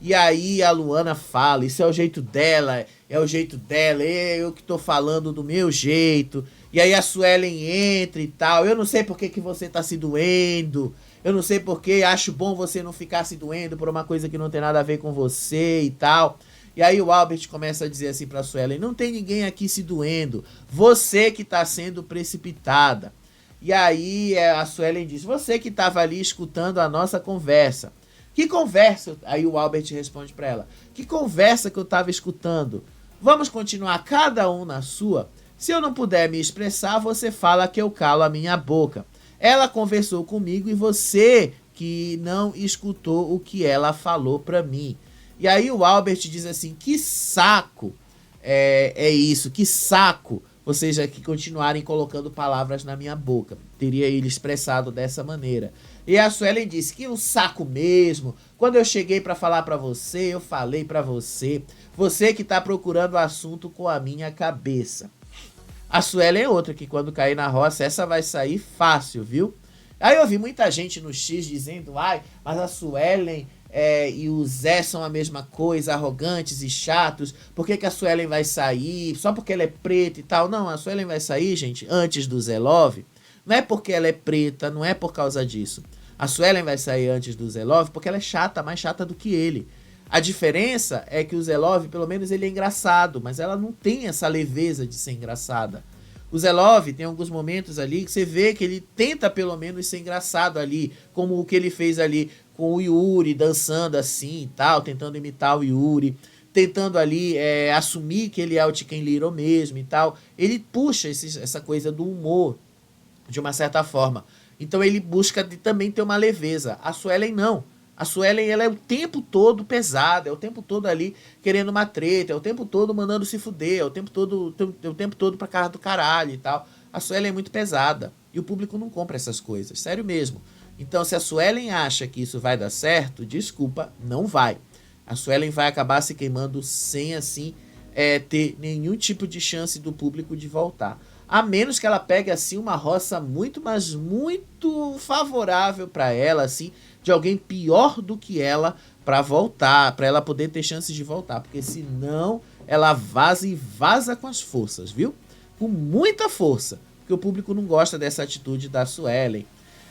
E aí a Luana fala, isso é o jeito dela, eu que tô falando do meu jeito. E aí a Suelen entra e tal, eu não sei por que você tá se doendo, eu não sei por que, acho bom você não ficar se doendo por uma coisa que não tem nada a ver com você e tal. E aí o Albert começa a dizer assim pra Suelen, não tem ninguém aqui se doendo, você que tá sendo precipitada. E aí a Suelen diz, você que tava ali escutando a nossa conversa. Que conversa? Aí o Albert responde pra ela, que conversa que eu tava escutando? Vamos continuar cada um na sua? Se eu não puder me expressar, você fala que eu calo a minha boca. Ela conversou comigo e você que não escutou o que ela falou pra mim. E aí o Albert diz assim, que saco é isso, que saco vocês aqui continuarem colocando palavras na minha boca. Teria ele expressado dessa maneira. E a Suelen disse que um saco mesmo. Quando eu cheguei para falar para você, eu falei para você. Você que tá procurando o assunto com a minha cabeça. A Suelen é outra que quando cair na roça, essa vai sair fácil, viu? Aí eu vi muita gente no X dizendo, ai, mas a Suelen e o Zé são a mesma coisa, arrogantes e chatos. Por que a Suelen vai sair? Só porque ela é preta e tal? Não, a Suelen vai sair, gente, antes do Zé Love. Não é porque ela é preta, não é por causa disso. A Suelen vai sair antes do Zé Love porque ela é chata, mais chata do que ele. A diferença é que o Zé Love, pelo menos ele é engraçado, mas ela não tem essa leveza de ser engraçada. O Zé Love tem alguns momentos ali que você vê que ele tenta pelo menos ser engraçado ali, como o que ele fez ali com o Yuri, dançando assim e tal, tentando imitar o Yuri, tentando ali assumir que ele é o Chicken Little mesmo e tal. Ele puxa essa coisa do humor, de uma certa forma. Então ele busca também ter uma leveza. A Suelen não. A Suelen, ela é o tempo todo pesada, é o tempo todo ali querendo uma treta, é o tempo todo mandando se fuder, é o tempo todo pra casa do caralho e tal. A Suelen é muito pesada e o público não compra essas coisas, sério mesmo. Então se a Suelen acha que isso vai dar certo, desculpa, não vai. A Suelen vai acabar se queimando sem assim ter nenhum tipo de chance do público de voltar. A menos que ela pegue assim uma roça muito, mas muito favorável para ela, assim, de alguém pior do que ela para voltar, para ela poder ter chances de voltar, porque senão ela vaza e vaza com as forças, viu? Com muita força, porque o público não gosta dessa atitude da Suelen.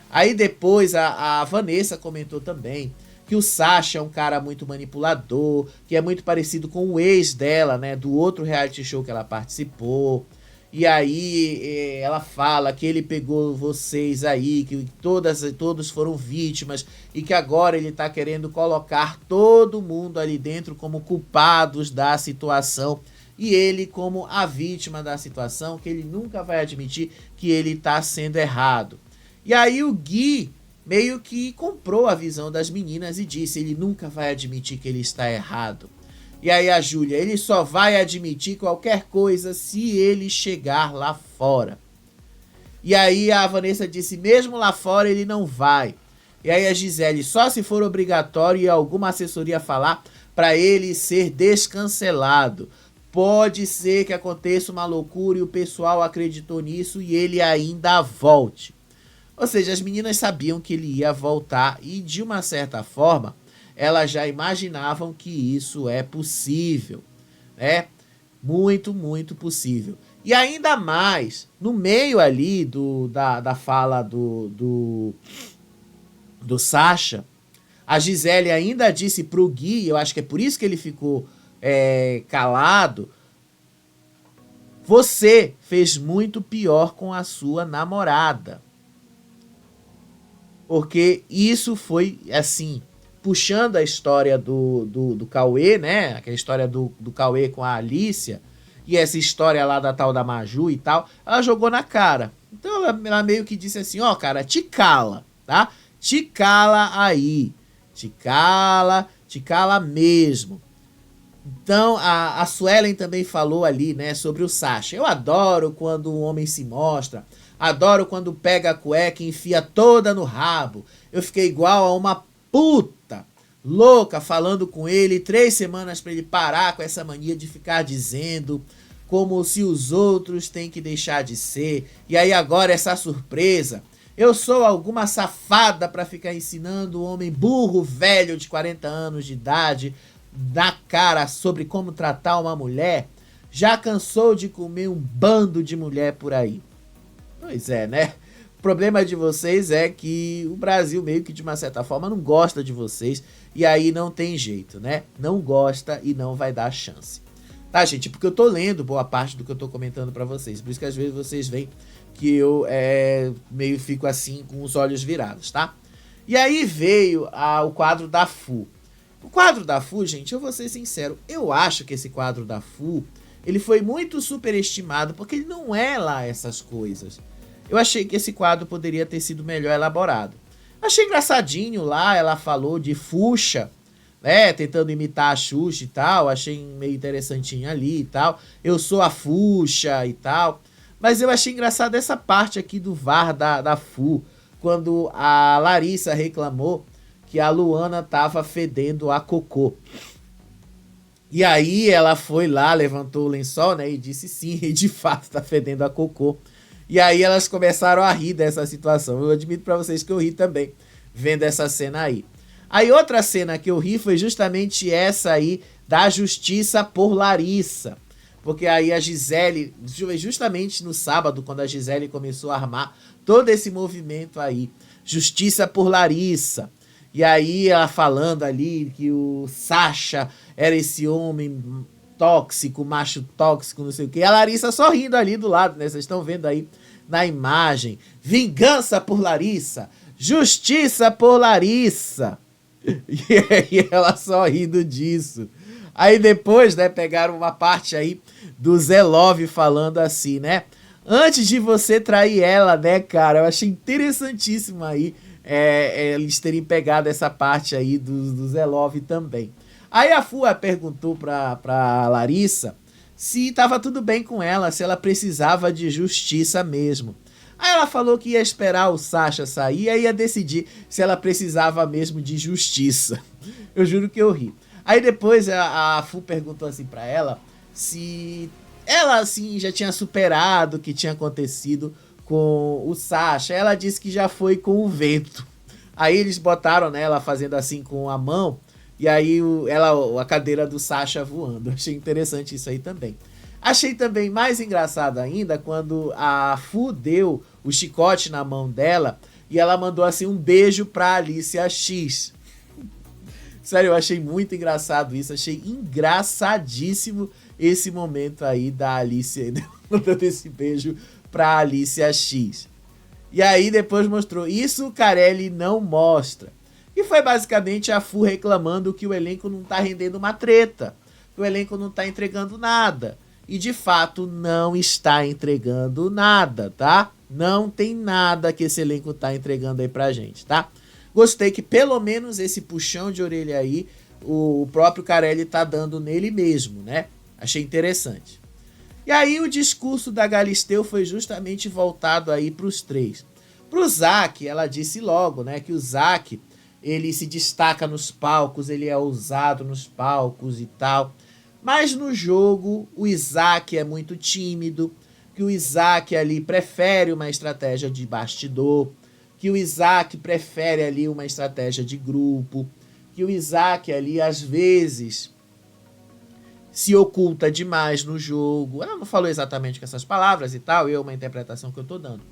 Aí depois a Vanessa comentou também que o Sasha é um cara muito manipulador, que é muito parecido com o ex dela, né, do outro reality show que ela participou. E aí ela fala que ele pegou vocês aí, que todos foram vítimas e que agora ele tá querendo colocar todo mundo ali dentro como culpados da situação e ele como a vítima da situação, que ele nunca vai admitir que ele tá sendo errado. E aí o Gui meio que comprou a visão das meninas e disse, ele nunca vai admitir que ele está errado. E aí a Júlia, ele só vai admitir qualquer coisa se ele chegar lá fora. E aí a Vanessa disse, mesmo lá fora ele não vai. E aí a Gisele, só se for obrigatório e alguma assessoria falar para ele ser descancelado. Pode ser que aconteça uma loucura e o pessoal acreditou nisso e ele ainda volte. Ou seja, as meninas sabiam que ele ia voltar e de uma certa forma elas já imaginavam que isso é possível, né? Muito, muito possível. E ainda mais, no meio ali da fala do Sasha, a Gisele ainda disse pro Gui, eu acho que é por isso que ele ficou calado, você fez muito pior com a sua namorada. Porque isso foi, assim, puxando a história do Cauê, né? Aquela história do Cauê com a Alicia, e essa história lá da tal da Maju e tal, ela jogou na cara. Então ela meio que disse assim, ó, cara, te cala, tá? Te cala aí. Te cala mesmo. Então a Suelen também falou ali, né, sobre o Sasha. Eu adoro quando um homem se mostra, adoro quando pega a cueca e enfia toda no rabo. Eu fiquei igual a uma puta, louca, falando com ele 3 semanas para ele parar com essa mania de ficar dizendo como se os outros têm que deixar de ser. E aí agora essa surpresa. Eu sou alguma safada para ficar ensinando um homem burro, velho de 40 anos de idade, na cara sobre como tratar uma mulher? Já cansou de comer um bando de mulher por aí? Pois é, né? O problema de vocês é que o Brasil meio que de uma certa forma não gosta de vocês e aí não tem jeito, né? Não gosta e não vai dar chance. Tá, gente? Porque eu tô lendo boa parte do que eu tô comentando pra vocês. Por isso que às vezes vocês veem que eu meio fico assim com os olhos virados, tá? E aí veio o quadro da Fu. O quadro da Fu, gente, eu vou ser sincero, eu acho que esse quadro da Fu, ele foi muito superestimado porque ele não é lá essas coisas. Eu achei que esse quadro poderia ter sido melhor elaborado. Achei engraçadinho lá, ela falou de Fuxa, né, tentando imitar a Xuxa e tal, achei meio interessantinho ali e tal. Eu sou a Fuxa e tal. Mas eu achei engraçado essa parte aqui do VAR da Fu, quando a Larissa reclamou que a Luana tava fedendo a cocô. E aí ela foi lá, levantou o lençol, né, e disse sim, e de fato tá fedendo a cocô. E aí elas começaram a rir dessa situação. Eu admito pra vocês que eu ri também, vendo essa cena aí. Aí outra cena que eu ri foi justamente essa aí, da justiça por Larissa. Porque aí a Gisele, justamente no sábado, quando a Gisele começou a armar todo esse movimento aí, justiça por Larissa. E aí ela falando ali que o Sasha era esse homem tóxico, macho tóxico, não sei o quê. E a Larissa sorrindo ali do lado, né? Vocês estão vendo aí na imagem. Vingança por Larissa. Justiça por Larissa. E aí ela sorrindo disso. Aí depois, né, pegaram uma parte aí do Zé Love falando assim, né? Antes de você trair ela, né, cara? Eu achei interessantíssimo aí eles terem pegado essa parte aí do Zé Love também. Aí a Fua perguntou pra Larissa se tava tudo bem com ela, se ela precisava de justiça mesmo. Aí ela falou que ia esperar o Sasha sair e aí ia decidir se ela precisava mesmo de justiça. Eu juro que eu ri. Aí depois a Fu perguntou assim pra ela se ela assim já tinha superado o que tinha acontecido com o Sasha. Ela disse que já foi com o vento. Aí eles botaram, né, ela fazendo assim com a mão e aí a cadeira do Sasha voando. Achei interessante isso aí também. Achei também mais engraçado ainda quando a Fu deu o chicote na mão dela e ela mandou assim um beijo pra Alicia X. Sério, eu achei muito engraçado isso, achei engraçadíssimo esse momento aí da Alicia mandando esse beijo pra Alicia X. E aí depois mostrou, isso o Carelli não mostra. E foi basicamente a Fu reclamando que o elenco não tá rendendo uma treta, que o elenco não tá entregando nada. E de fato não está entregando nada, tá? Não tem nada que esse elenco tá entregando aí pra gente, tá? Gostei que pelo menos esse puxão de orelha aí, o próprio Carelli tá dando nele mesmo, né? Achei interessante. E aí o discurso da Galisteu foi justamente voltado aí pros 3. Pro Zack, ela disse logo, né? Que o Zack, ele se destaca nos palcos, ele é ousado nos palcos e tal. Mas no jogo, o Isaac é muito tímido, que o Isaac ali prefere uma estratégia de bastidor, que o Isaac prefere ali uma estratégia de grupo, que o Isaac ali às vezes se oculta demais no jogo. Ela não falou exatamente com essas palavras e tal, uma interpretação que eu tô dando.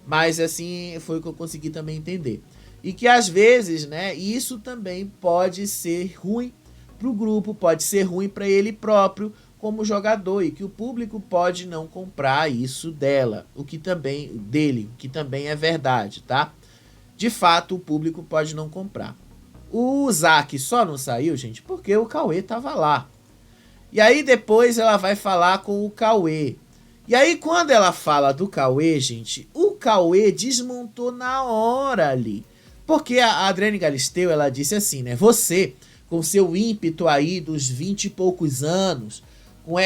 Mas assim, foi o que eu consegui também entender. E que às vezes, né, isso também pode ser ruim pro grupo, pode ser ruim para ele próprio como jogador e que o público pode não comprar isso dela, o que também é verdade, tá? De fato, o público pode não comprar. O Zack só não saiu, gente, porque o Cauê tava lá. E aí depois ela vai falar com o Cauê. E aí quando ela fala do Cauê, gente, o Cauê desmontou na hora ali. Porque a Adriane Galisteu, ela disse assim, né? Você, com seu ímpeto aí dos 20 e poucos anos, com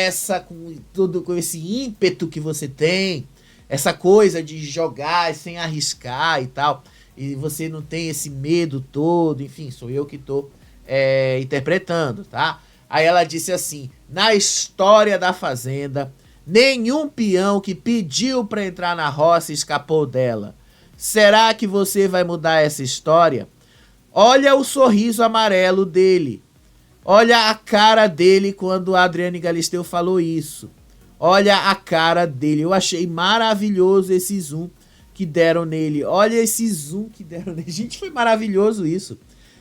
esse ímpeto que você tem, essa coisa de jogar sem arriscar e tal. e você não tem esse medo todo, enfim, sou eu que tô interpretando, tá? Aí ela disse assim, na história da fazenda, nenhum peão que pediu pra entrar na roça escapou dela. Será que você vai mudar essa história? Olha o sorriso amarelo dele. Olha a cara dele quando a Adriane Galisteu falou isso. Olha a cara dele. Eu achei maravilhoso esse zoom que deram nele. Olha esse zoom que deram nele. Gente, foi maravilhoso isso.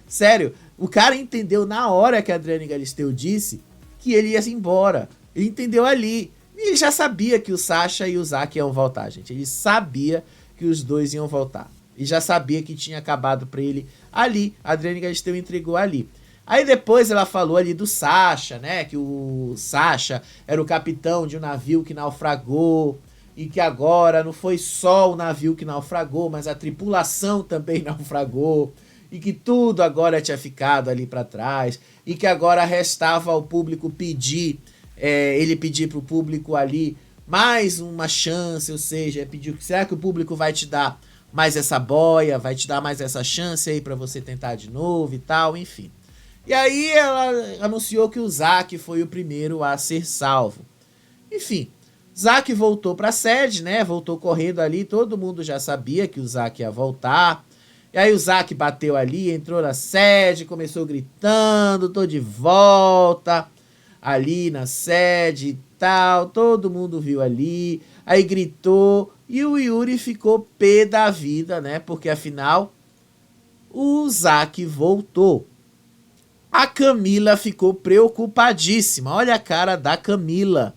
Sério, o cara entendeu na hora que a Adriane Galisteu disse que ele ia embora. Ele entendeu ali. E ele já sabia que o Sasha e o Zack iam voltar, gente. Ele sabia que os dois iam voltar. E já sabia que tinha acabado pra ele ali. A Adriane Galisteu entregou ali. Aí depois ela falou ali do Sasha, né? Que o Sasha era o capitão de um navio que naufragou. E que agora não foi só o navio que naufragou, mas a tripulação também naufragou. E que tudo agora tinha ficado ali pra trás. E que agora restava ao público pedir, ele pedir pro público ali mais uma chance. Ou seja, pediu, será que o público vai te dar mais essa boia? Vai te dar mais essa chance aí pra você tentar de novo e tal, enfim. E aí ela anunciou que o Zack foi o primeiro a ser salvo. Enfim, Zack voltou pra sede, né? Voltou correndo ali, todo mundo já sabia que o Zack ia voltar. E aí o Zack bateu ali, entrou na sede, começou gritando, tô de volta, ali na sede e tal, todo mundo viu ali, aí gritou, e o Yuri ficou pé da vida, né? Porque afinal, o Zack voltou. A Camila ficou preocupadíssima. Olha a cara da Camila.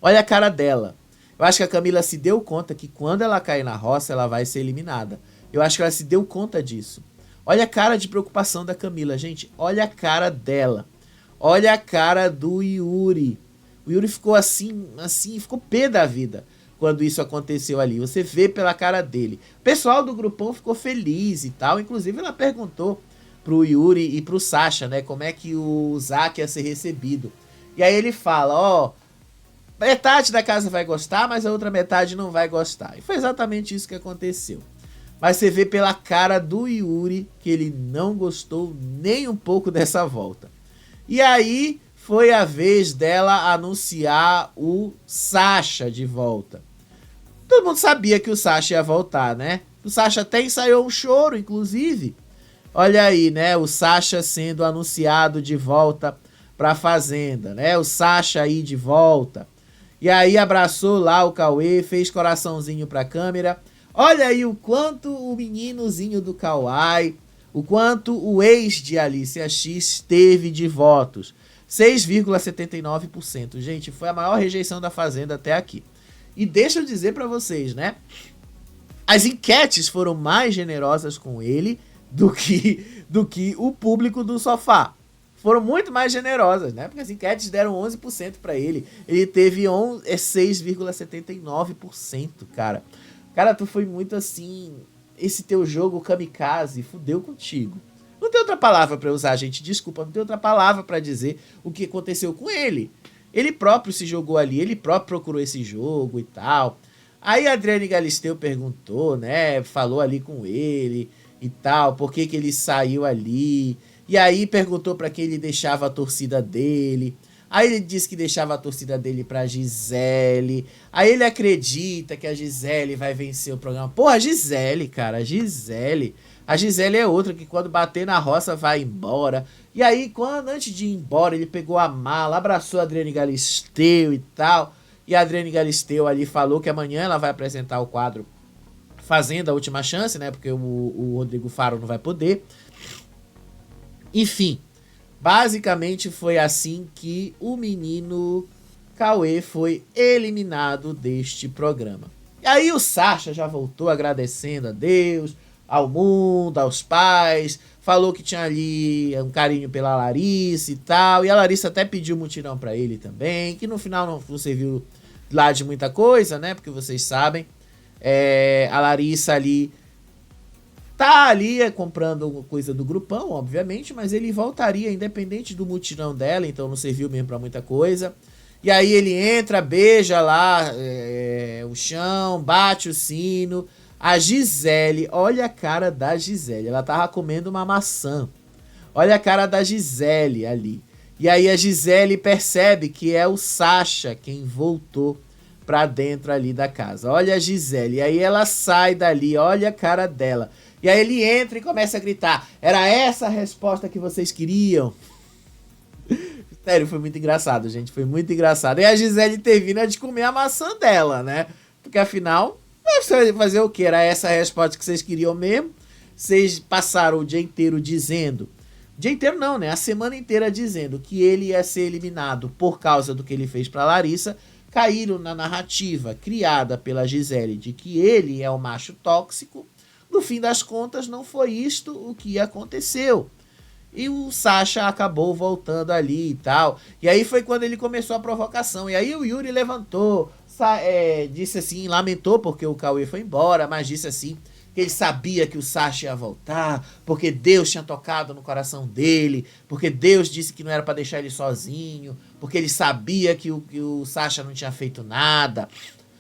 Olha a cara dela. Eu acho que a Camila se deu conta que quando ela cair na roça, ela vai ser eliminada. Eu acho que ela se deu conta disso. Olha a cara de preocupação da Camila, gente. Olha a cara dela. Olha a cara do Yuri. O Yuri ficou assim, ficou pé da vida quando isso aconteceu ali. Você vê pela cara dele. O pessoal do grupão ficou feliz e tal. Inclusive ela perguntou pro Yuri e pro Sasha, né, como é que o Zack ia ser recebido. E aí ele fala, ó, metade da casa vai gostar, mas a outra metade não vai gostar. E foi exatamente isso que aconteceu. Mas você vê pela cara do Yuri que ele não gostou nem um pouco dessa volta. E aí foi a vez dela anunciar o Sasha de volta. Todo mundo sabia que o Sasha ia voltar, né? O Sasha até ensaiou um choro, inclusive. Olha aí, né? O Sasha sendo anunciado de volta pra Fazenda, né? O Sasha aí de volta. E aí abraçou lá o Cauê, fez coraçãozinho pra câmera. Olha aí o quanto o meninozinho do Kauai, o quanto o ex de Alicia X teve de votos. 6,79%. Gente, foi a maior rejeição da Fazenda até aqui. E deixa eu dizer pra vocês, né? As enquetes foram mais generosas com ele do que o público do Sofá. Foram muito mais generosas, né? Porque as enquetes deram 11% pra ele. Ele teve 6,79%, cara. Cara, tu foi muito assim... Esse teu jogo kamikaze fudeu contigo. Não tem outra palavra pra usar, gente. Desculpa, não tem outra palavra pra dizer o que aconteceu com ele. Ele próprio se jogou ali, ele próprio procurou esse jogo e tal. Aí a Adriane Galisteu perguntou, né? Falou ali com ele e tal, por que ele saiu ali. E aí perguntou pra quem ele deixava a torcida dele. Aí ele disse que deixava a torcida dele pra Gisele. Aí ele acredita que a Gisele vai vencer o programa. Pô, a Gisele, cara, a Gisele. A Gisele é outra que quando bater na roça vai embora. E aí, antes de ir embora, ele pegou a mala, abraçou a Adriane Galisteu e tal. E a Adriane Galisteu ali falou que amanhã ela vai apresentar o quadro Fazenda a Última Chance, né? Porque o Rodrigo Faro não vai poder. Enfim, basicamente foi assim que o menino Cauê foi eliminado deste programa. E aí o Sasha já voltou agradecendo a Deus, ao mundo, aos pais. Falou que tinha ali um carinho pela Larissa e tal. E a Larissa até pediu mutirão pra ele também. Que no final não serviu lá de muita coisa, né? Porque vocês sabem. A Larissa ali tá ali comprando coisa do grupão, obviamente, mas ele voltaria independente do mutirão dela, então não serviu mesmo pra muita coisa. E aí ele entra, beija lá o chão, bate o sino, A Gisele, olha a cara da Gisele, ela tava comendo uma maçã. Olha a cara da Gisele ali. E aí a Gisele percebe que é o Sasha quem voltou pra dentro ali da casa. Olha a Gisele. E aí ela sai dali, olha a cara dela. E aí ele entra e começa a gritar: era essa a resposta que vocês queriam? Sério, foi muito engraçado, gente. Foi muito engraçado. E a Gisele termina de comer a maçã dela, né? Porque afinal, você vai fazer o quê? Era essa a resposta que vocês queriam mesmo? Vocês passaram o dia inteiro dizendo... O dia inteiro não, né? A semana inteira dizendo que ele ia ser eliminado por causa do que ele fez pra Larissa. Caíram na narrativa criada pela Gisele de que ele é o macho tóxico. No fim das contas, não foi isto o que aconteceu. E o Sasha acabou voltando ali e tal. E aí foi quando ele começou a provocação. E aí o Yuri levantou, disse assim, lamentou porque o Cauê foi embora, mas disse assim que ele sabia que o Sasha ia voltar, porque Deus tinha tocado no coração dele, porque Deus disse que não era para deixar ele sozinho, porque ele sabia que o Sasha não tinha feito nada,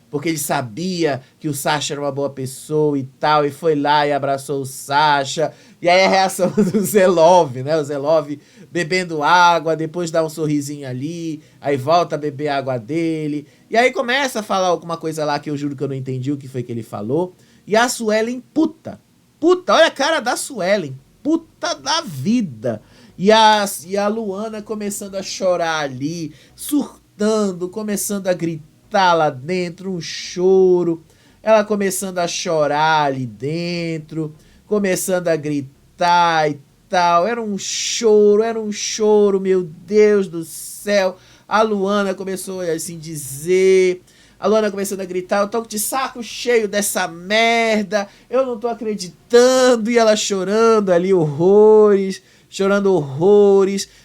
porque ele sabia que o Sasha era uma boa pessoa e tal, e foi lá e abraçou o Sasha. E aí a reação do Zelov, né? O Zelov bebendo água, depois dá um sorrisinho ali, aí volta a beber a água dele. E aí começa a falar alguma coisa lá que eu juro que eu não entendi o que foi que ele falou. E a Suelen puta, olha a cara da Suelen, puta da vida. E a Luana começando a chorar ali, surtando, começando a gritar lá dentro, um choro. Ela começando a chorar ali dentro, começando a gritar e tal. Era um choro, meu Deus do céu. A Luana começou assim dizer... A Luana começando a gritar: eu tô de saco cheio dessa merda, eu não tô acreditando. E ela chorando ali horrores,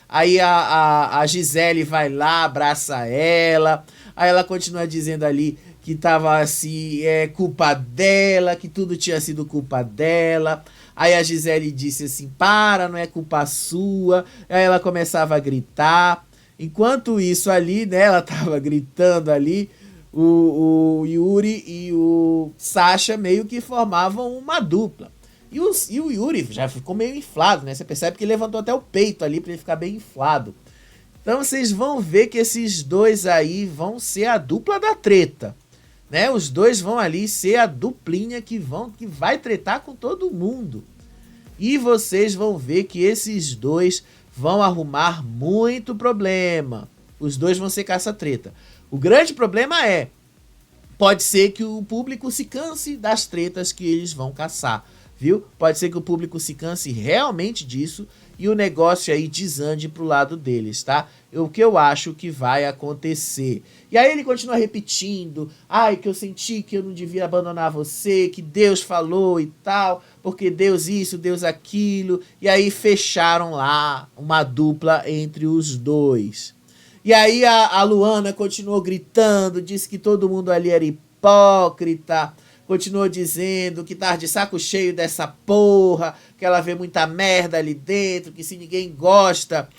Aí a Gisele vai lá, abraça ela. Aí ela continua dizendo ali que tava assim, culpa dela, que tudo tinha sido culpa dela. Aí a Gisele disse assim: para, não é culpa sua. Aí ela começava a gritar. Enquanto isso ali, né, ela tava gritando ali, o Yuri e o Sasha meio que formavam uma dupla. E o Yuri já ficou meio inflado, né? Você percebe que ele levantou até o peito ali pra ele ficar bem inflado. Então vocês vão ver que esses dois aí vão ser a dupla da treta, né? Os dois vão ali ser a duplinha que vai tretar com todo mundo. E vocês vão ver que esses dois vão arrumar muito problema. Os dois vão ser caça-treta. O grande problema pode ser que o público se canse das tretas que eles vão caçar, viu? Pode ser que o público se canse realmente disso e o negócio aí desande pro lado deles, tá? O que eu acho que vai acontecer. E aí ele continua repetindo: ai, que eu senti que eu não devia abandonar você, que Deus falou e tal, porque Deus isso, Deus aquilo. E aí fecharam lá uma dupla entre os dois. E aí a Luana continuou gritando, disse que todo mundo ali era hipócrita, continuou dizendo que tava de saco cheio dessa porra, que ela vê muita merda ali dentro, que se ninguém gosta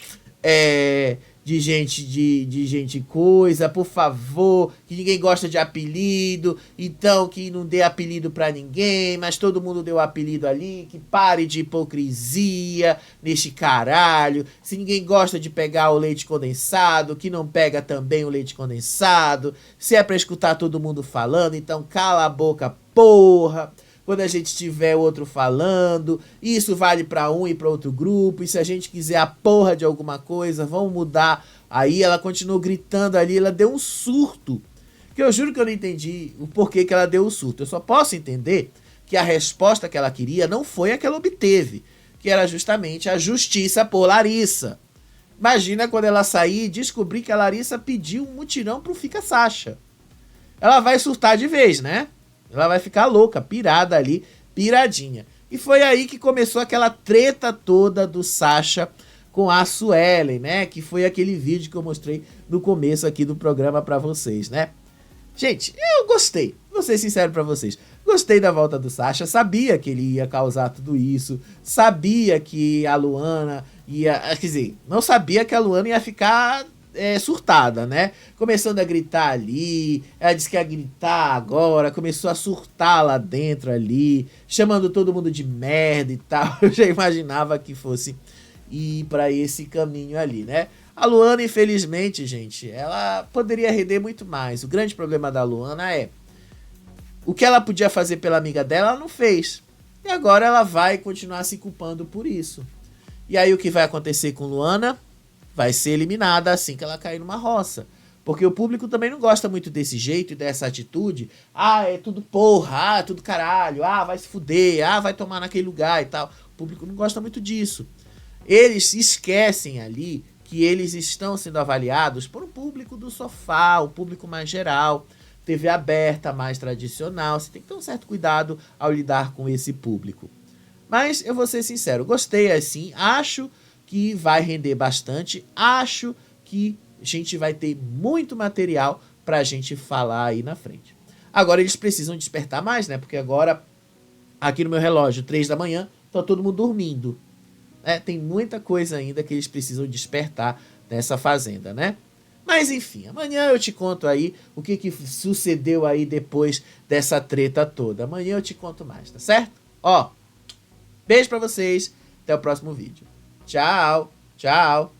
de gente coisa, por favor, que ninguém gosta de apelido, então que não dê apelido pra ninguém, mas todo mundo deu apelido ali, que pare de hipocrisia neste caralho, se ninguém gosta de pegar o leite condensado, que não pega também o leite condensado, se é pra escutar todo mundo falando, então cala a boca, porra. Quando a gente tiver outro falando, isso vale para um e para outro grupo, e se a gente quiser a porra de alguma coisa, vamos mudar. Aí ela continuou gritando ali, ela deu um surto, que eu juro que eu não entendi o porquê que ela deu o surto. Eu só posso entender que a resposta que ela queria não foi a que ela obteve, que era justamente a justiça por Larissa. Imagina quando ela sair e descobrir que a Larissa pediu um mutirão pro Fica Sasha. Ela vai surtar de vez, né? Ela vai ficar louca, pirada ali, piradinha. E foi aí que começou aquela treta toda do Sasha com a Suelen, né? Que foi aquele vídeo que eu mostrei no começo aqui do programa pra vocês, né? Gente, eu gostei. Vou ser sincero pra vocês. Gostei da volta do Sasha. Sabia que ele ia causar tudo isso. Sabia que a Luana ia... Quer dizer, não sabia que a Luana ia ficar surtada, né? Começando a gritar ali, ela disse que ia gritar agora, começou a surtar lá dentro ali, chamando todo mundo de merda e tal. Eu já imaginava que fosse ir para esse caminho ali, né? A Luana, infelizmente, gente, ela poderia render muito mais. O grande problema da Luana é o que ela podia fazer pela amiga dela, ela não fez. E agora ela vai continuar se culpando por isso. E aí o que vai acontecer com Luana? Vai ser eliminada assim que ela cair numa roça. Porque o público também não gosta muito desse jeito e dessa atitude. Ah, é tudo porra, ah, é tudo caralho, ah, vai se fuder, ah, vai tomar naquele lugar e tal. O público não gosta muito disso. Eles esquecem ali que eles estão sendo avaliados por um público do sofá, um público mais geral, TV aberta, mais tradicional. Você tem que ter um certo cuidado ao lidar com esse público. Mas eu vou ser sincero, gostei assim, acho que vai render bastante, acho que a gente vai ter muito material pra gente falar aí na frente. Agora eles precisam despertar mais, né? Porque agora, aqui no meu relógio, 3 da manhã, tá todo mundo dormindo. Tem muita coisa ainda que eles precisam despertar nessa fazenda, né? Mas enfim, amanhã eu te conto aí o que sucedeu aí depois dessa treta toda. Amanhã eu te conto mais, tá certo? Ó, beijo pra vocês, até o próximo vídeo. Tchau, tchau.